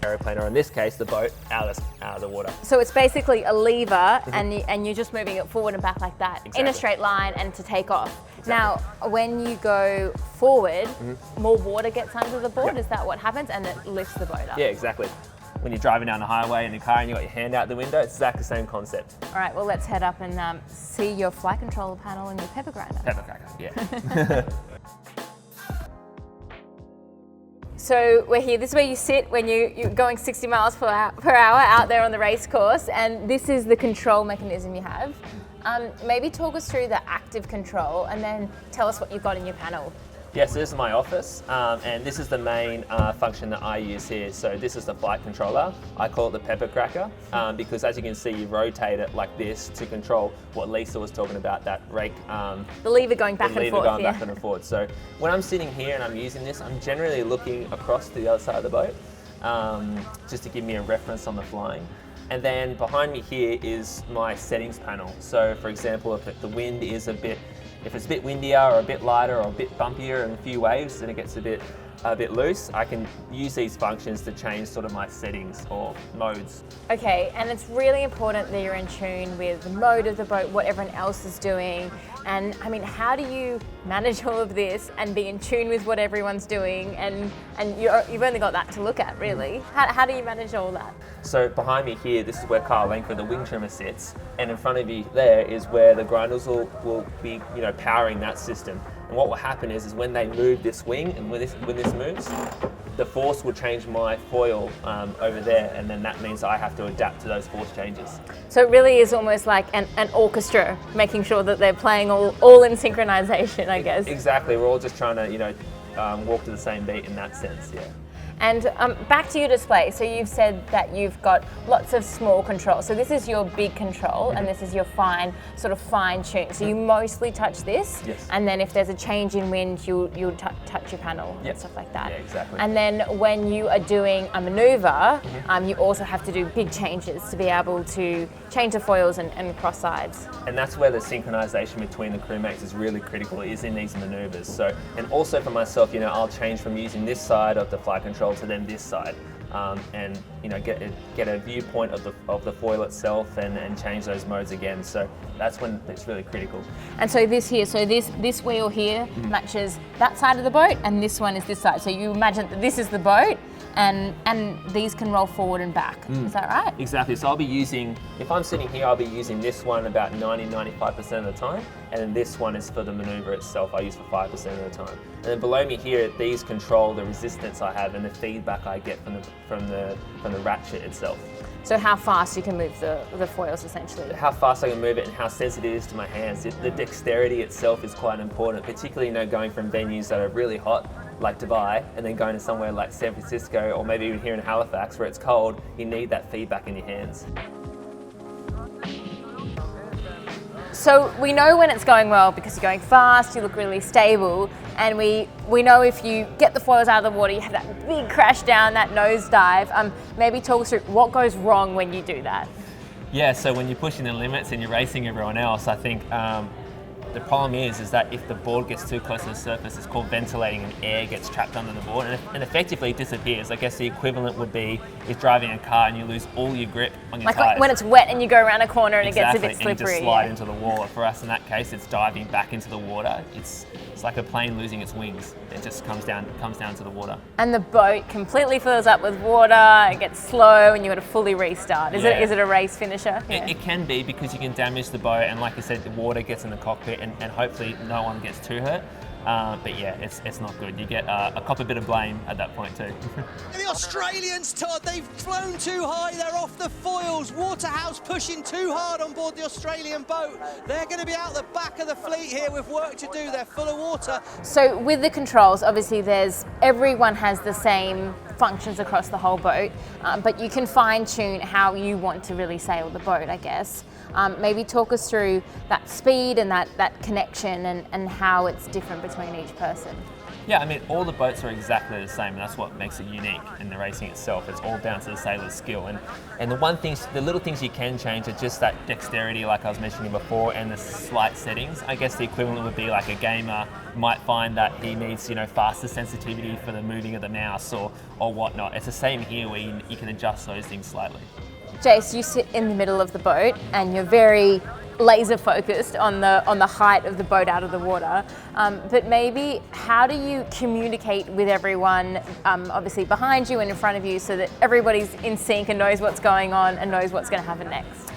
aeroplane, or in this case, the boat, out of the water. So it's basically a lever and you're just moving it forward and back like that, in a straight line and to take off. Exactly. Now, when you go forward, more water gets under the board, is that what happens? And it lifts the boat up? Yeah, exactly. When you're driving down the highway in a car and you've got your hand out the window, it's exactly the same concept. All right, well, let's head up and see your flight controller panel and your pepper grinder. Pepper cracker, yeah. So we're here, this is where you sit when you're going 60 miles per hour out there on the race course, and this is the control mechanism you have. Maybe talk us through the active control and then tell us what you've got in your panel. Yes, this is my office, and this is the main function that I use here. So this is the flight controller. I call it the pepper cracker because, as you can see, you rotate it like this to control what Lisa was talking about, that rake. The lever going back and forth. The lever going back and forth. So when I'm sitting here and I'm using this, I'm generally looking across to the other side of the boat just to give me a reference on the flying. And then behind me here is my settings panel. So for example, if the wind is if it's a bit windier or a bit lighter or a bit bumpier and a few waves, then it gets a bit loose, I can use these functions to change sort of my settings or modes. Okay, and it's really important that you're in tune with the mode of the boat, what everyone else is doing. And I mean, how do you manage all of this and be in tune with what everyone's doing? And you've only got that to look at, really. How do you manage all that? So behind me here, this is where Carl Langford, the wing trimmer, sits, and in front of you there is where the grinders will be, powering that system. And what will happen is when they move this wing, and when this moves, the force will change my foil over there, and then that means I have to adapt to those force changes. So it really is almost like an orchestra, making sure that they're playing all in synchronization, I guess. Exactly, we're all just trying to, walk to the same beat in that sense, yeah. And back to your display. So you've said that you've got lots of small controls. So this is your big control, and this is your fine tune. So you mostly touch this, yes. And then if there's a change in wind, you'll touch your panel and stuff like that. Yeah, exactly. And then when you are doing a maneuver, you also have to do big changes to be able to change the foils and cross sides. And that's where the synchronization between the crewmates is really critical, is in these maneuvers. So, and also for myself, I'll change from using this side of the flight control to then this side, and get a viewpoint of the foil itself and change those modes again. So that's when it's really critical. And so this wheel here matches that side of the boat, and this one is this side. So you imagine that this is the boat, and these can roll forward and back. Is that right? Exactly. So I'll be using, if I'm sitting here, I'll be using this one about 90-95% of the time, and then this one is for the maneuver itself. I use for 5% of the time. And then below me here, these control the resistance I have and the feedback I get from the ratchet itself. So how fast you can move the foils, essentially. How fast I can move it and how sensitive it is to my hands. The dexterity itself is quite important, particularly going from venues that are really hot, like Dubai, and then going to somewhere like San Francisco, or maybe even here in Halifax where it's cold. You need that feedback in your hands. So we know when it's going well because you're going fast, you look really stable, and we know if you get the foils out of the water, you have that big crash down, that nosedive. Maybe talk us through what goes wrong when you do that. Yeah, so when you're pushing the limits and you're racing everyone else, I think the problem is that if the board gets too close to the surface, it's called ventilating, and air gets trapped under the board and effectively disappears. I guess the equivalent would be is driving a car and you lose all your grip on your tires. Like when it's wet and you go around a corner and exactly, it gets a bit slippery. And you just slide into the wall. For us in that case, it's diving back into the water. It's like a plane losing its wings. It just comes down to the water. And the boat completely fills up with water, it gets slow, and you got to fully restart. Is it a race finisher? Yeah. It can be, because you can damage the boat, and like I said, the water gets in the cockpit, and hopefully no one gets too hurt. But yeah, it's not good. You get a cop a bit of blame at that point too. The Australians, Todd, they've flown too high, they're off the foils. Waterhouse pushing too hard on board the Australian boat. They're going to be out the back of the fleet here with work to do. They're full of water. So with the controls, obviously everyone has the same functions across the whole boat, but you can fine tune how you want to really sail the boat, I guess. Maybe talk us through that speed and that connection and how it's different between each person. Yeah, I mean, all the boats are exactly the same, and that's what makes it unique in the racing itself. It's all down to the sailor's skill. And the little things you can change are just that dexterity, like I was mentioning before, and the slight settings. I guess the equivalent would be like a gamer might find that he needs, faster sensitivity for the moving of the mouse or whatnot. It's the same here, where you can adjust those things slightly. Jace, you sit in the middle of the boat and you're very laser focused on the height of the boat out of the water, but maybe how do you communicate with everyone, obviously behind you and in front of you, so that everybody's in sync and knows what's going on and knows what's going to happen next?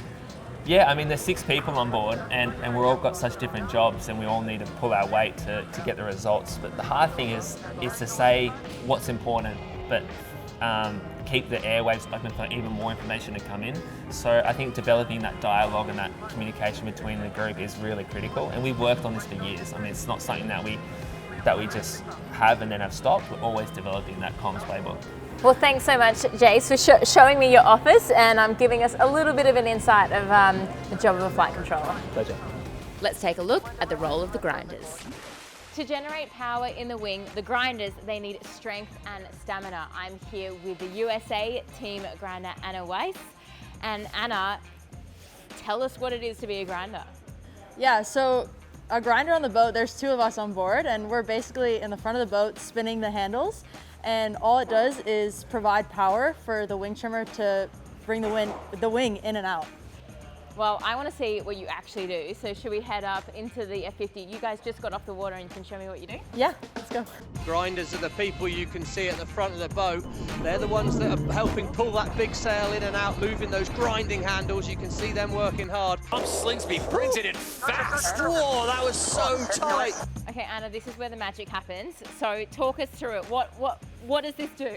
Yeah, I mean, there's 6 people on board, and we're all got such different jobs, and we all need to pull our weight to get the results. But the hard thing is to say what's important, but keep the airwaves open for even more information to come in. So I think developing that dialogue and that communication between the group is really critical, and we've worked on this for years. I mean, it's not something that we just have and then have stopped. We're always developing that comms playbook. Well, thanks so much, Jace, for showing me your office and giving us a little bit of an insight of the job of a flight controller. Pleasure. Let's take a look at the role of the grinders. To generate power in the wing, the grinders, they need strength and stamina. I'm here with the USA team grinder, Anna Weiss. And Anna, tell us what it is to be a grinder. Yeah, so a grinder on the boat, there's 2 of us on board, and we're basically in the front of the boat spinning the handles. And all it does is provide power for the wing trimmer to bring the wing in and out. Well, I want to see what you actually do. So should we head up into the F50? You guys just got off the water and you can show me what you do? Yeah, let's go. Grinders are the people you can see at the front of the boat. They're the ones that are helping pull that big sail in and out, moving those grinding handles. You can see them working hard. Slingsby brings it in fast. Whoa, that was so tight. Okay, Anna, this is where the magic happens. So talk us through it. What does this do?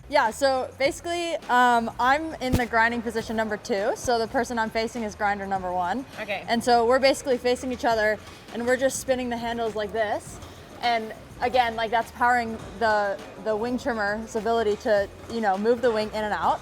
Yeah, so basically I'm in the grinding position number 2. So the person I'm facing is grinder number 1. Okay. And so we're basically facing each other and we're just spinning the handles like this. And again, like that's powering the wing trimmer's ability to, move the wing in and out.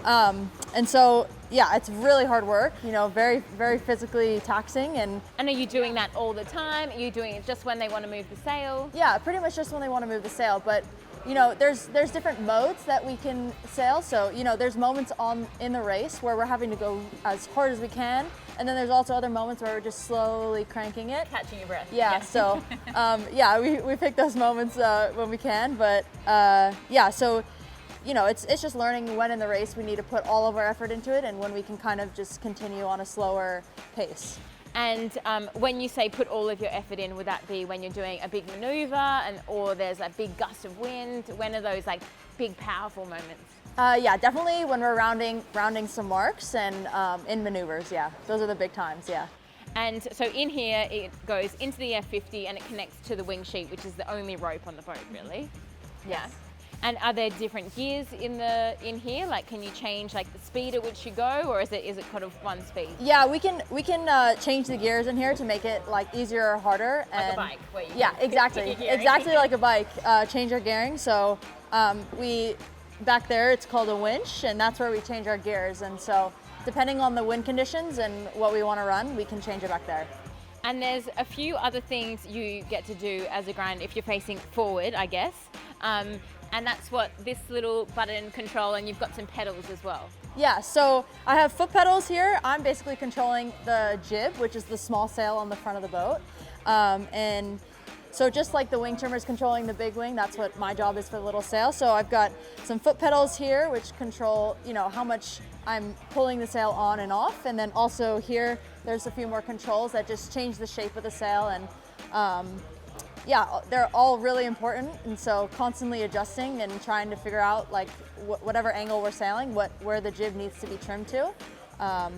And so, yeah, it's really hard work, very, very physically taxing. And are you doing that all the time? Are you doing it just when they want to move the sail? Yeah, pretty much just when they want to move the sail. But, there's different modes that we can sail. So, there's moments in the race where we're having to go as hard as we can. And then there's also other moments where we're just slowly cranking it. Catching your breath. Yeah, Yes. so, we pick those moments when we can. But, so, it's just learning when in the race we need to put all of our effort into it and when we can kind of just continue on a slower pace. And when you say put all of your effort in, would that be when you're doing a big maneuver or there's a big gust of wind? When are those like big powerful moments? Yeah, definitely when we're rounding some marks and in maneuvers, yeah. Those are the big times, yeah. And so in here, it goes into the F50 and it connects to the wing sheet, which is the only rope on the boat, really? Yes. Yeah. And are there different gears in here? Like, can you change like the speed at which you go, or is it kind of one speed? Yeah, we can change the gears in here to make it like easier or harder. Like a bike, where you exactly, exactly like a bike. Change our gearing. So back there, it's called a winch, and that's where we change our gears. And so depending on the wind conditions and what we want to run, we can change it back there. And there's a few other things you get to do as a grind if you're facing forward, I guess. And that's what this little button control, and you've got some pedals as well. Yeah, so I have foot pedals here. I'm basically controlling the jib, which is the small sail on the front of the boat. And so just like the wing trimmer is controlling the big wing, that's what my job is for the little sail. So I've got some foot pedals here, which control, how much I'm pulling the sail on and off. And then also here, there's a few more controls that just change the shape of the sail. And yeah, they're all really important, and so constantly adjusting and trying to figure out like whatever angle we're sailing, where the jib needs to be trimmed to. So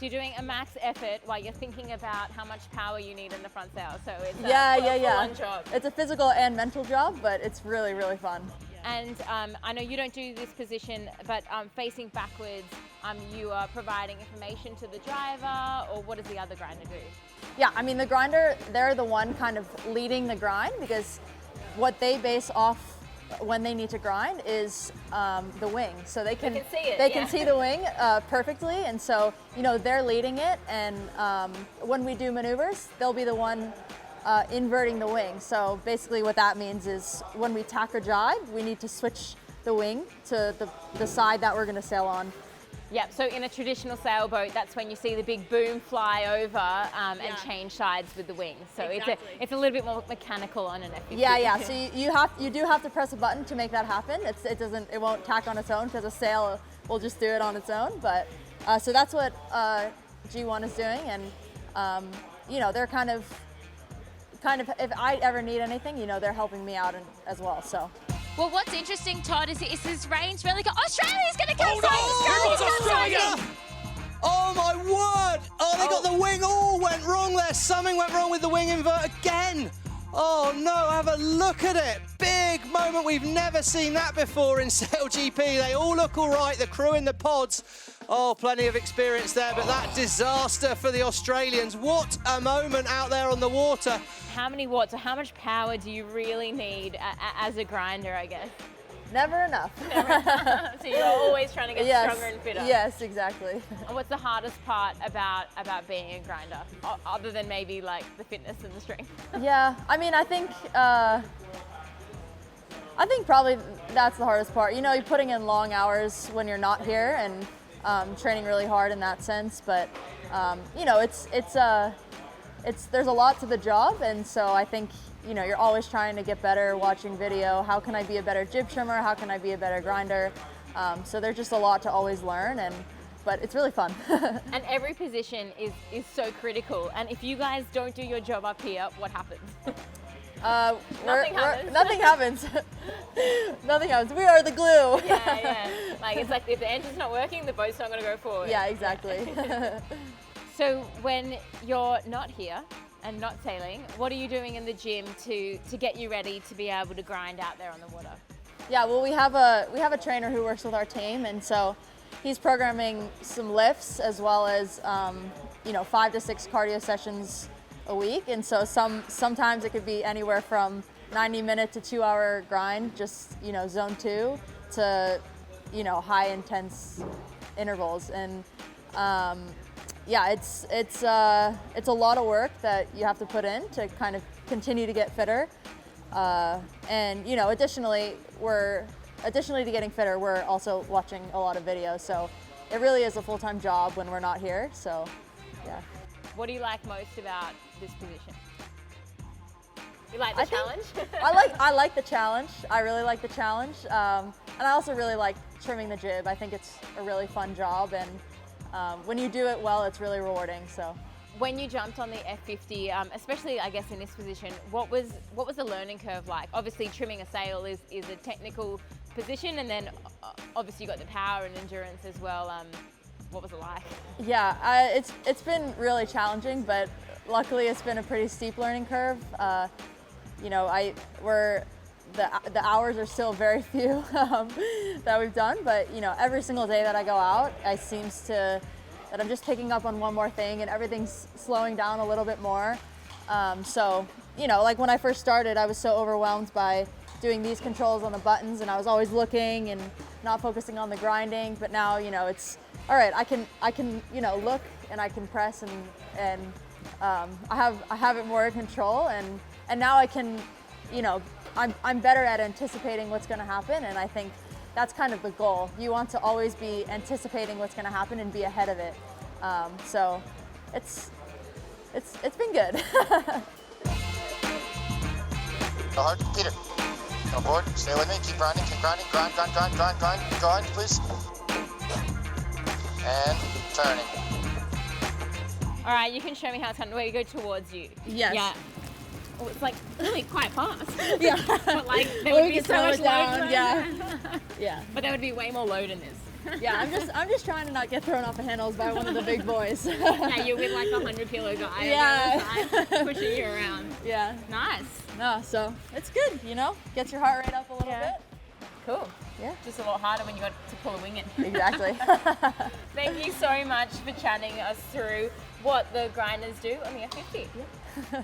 you're doing a max effort while you're thinking about how much power you need in the front sail. So it's a full-on job. It's a physical and mental job, but it's really, really fun. And I know you don't do this position, but facing backwards, you are providing information to the driver, or what does the other grinder do? Yeah, I mean the grinder, they're the one kind of leading the grind, because what they base off when they need to grind is the wing. So they can see it. They can see the wing perfectly, and so they're leading it. And when we do maneuvers, they'll be the one inverting the wing. So basically what that means is when we tack or jibe, we need to switch the wing to the side that we're going to sail on. Yep, so in a traditional sailboat, that's when you see the big boom fly over and change sides with the wings. So it's a little bit more mechanical on an F50. Yeah. So you do have to press a button to make that happen. It won't tack on its own, because a sail will just do it on its own. But so that's what G1 is doing, and they're kind of if I ever need anything, they're helping me out as well. So. Well, what's interesting, Todd, is this rain's really good. Australia's going to catch Australia! Oh my word! Oh, they got the wing all went wrong there. Something went wrong with the wing invert again. Oh no, have a look at it. Big moment. We've never seen that before in SailGP. They all look all right, the crew in the pods. Oh, plenty of experience there, but that disaster for the Australians. What a moment out there on the water. How many watts or how much power do you really need as a grinder, I guess? Never enough. So you're always trying to get stronger and fitter. Yes, exactly. And what's the hardest part about being a grinder, other than maybe like the fitness and the strength? Yeah, I mean, I think probably that's the hardest part. You're putting in long hours when you're not here and training really hard in that sense. But there's a lot to the job, and so I think you're always trying to get better, watching video. How can I be a better jib trimmer? How can I be a better grinder? So there's just a lot to always learn, but it's really fun. And every position is so critical. And if you guys don't do your job up here, what happens? Nothing happens. Nothing happens. Nothing happens. We are the glue. Yeah. Like it's like if the engine's not working, the boat's not going to go forward. Yeah, exactly. So when you're not here and not sailing, what are you doing in the gym to get you ready to be able to grind out there on the water? Yeah, well, we have a trainer who works with our team, and so he's programming some lifts as well as 5 to 6 cardio sessions a week, and so sometimes it could be anywhere from 90-minute to 2-hour grind, just zone 2 to high intense intervals, and yeah, it's a lot of work that you have to put in to kind of continue to get fitter. And additionally to getting fitter, we're also watching a lot of videos. So it really is a full-time job when we're not here. So yeah. What do you like most about this position? You like the challenge? I like the challenge. I really like the challenge. And I also really like trimming the jib. I think it's a really fun job, and when you do it well, it's really rewarding. So. When you jumped on the F50, especially I guess in this position, what was the learning curve like? Obviously trimming a sail is a technical position, and then obviously you got the power and endurance as well. What was it like? Yeah, it's been really challenging, but luckily it's been a pretty steep learning curve. The hours are still very few that we've done, but every single day that I go out, that I'm just picking up on one more thing and everything's slowing down a little bit more. So, like when I first started, I was so overwhelmed by doing these controls on the buttons, and I was always looking and not focusing on the grinding. But now, it's all right. I can look and I can press, and I have it more in control, and now I can, I'm better at anticipating what's going to happen, and I think that's kind of the goal. You want to always be anticipating what's going to happen and be ahead of it. So it's been good. Go hard, Peter. Go forward. Stay with me. Keep grinding. Keep grinding. Grind, please. And turning. All right, you can show me how it's going to go towards you. Yes. Yeah. Oh, it's like really quite fast. Yeah. But like there would be so much load. Yeah. Yeah. But there would be way more load in this. Yeah, I'm just trying to not get thrown off the handles by one of the big boys. Yeah, you're with like a 100-kilo guy. Yeah. On the other side, pushing you around. Yeah. Nice. No, so it's good, gets your heart rate up a little bit. Cool. Yeah. Just a lot harder when you got to pull a wing in. Exactly. Thank you so much for chatting us through what the grinders do on the F50. Yeah.